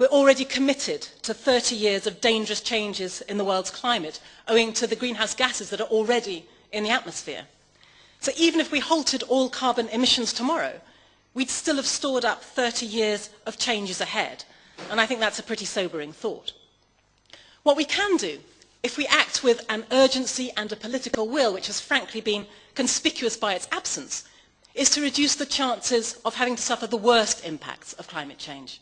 We're already committed to 30 years of dangerous changes in the world's climate, owing to the greenhouse gases that are already in the atmosphere. So even if we halted all carbon emissions tomorrow, we'd still have stored up 30 years of changes ahead. And I think that's a pretty sobering thought. What we can do, if we act with an urgency and a political will, which has frankly been conspicuous by its absence, is to reduce the chances of having to suffer the worst impacts of climate change.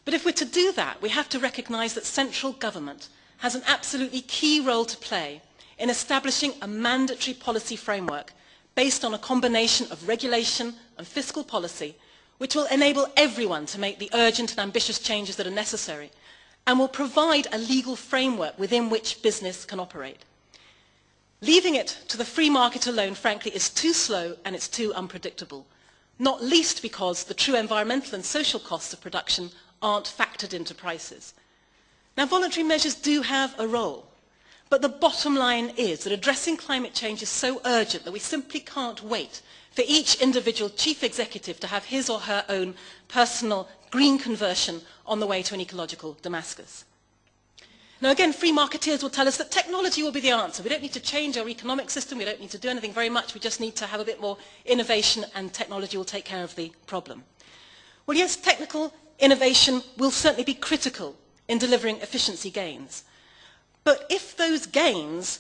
But if we're to do that, we have to recognise that central government has an absolutely key role to play in establishing a mandatory policy framework based on a combination of regulation and fiscal policy, which will enable everyone to make the urgent and ambitious changes that are necessary, and will provide a legal framework within which business can operate. Leaving it to the free market alone, frankly, is too slow and it's too unpredictable, not least because the true environmental and social costs of production aren't factored into prices. Now, voluntary measures do have a role, but the bottom line is that addressing climate change is so urgent that we simply can't wait for each individual chief executive to have his or her own personal green conversion on the way to an ecological Damascus. Now again, free marketeers will tell us that technology will be the answer. We don't need to change our economic system, we don't need to do anything very much, we just need to have a bit more innovation and technology will take care of the problem. Well yes, technical innovation will certainly be critical in delivering efficiency gains. But if those gains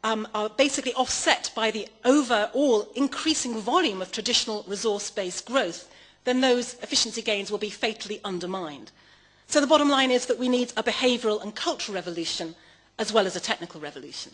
are basically offset by the overall increasing volume of traditional resource-based growth, then those efficiency gains will be fatally undermined. So the bottom line is that we need a behavioural and cultural revolution as well as a technical revolution.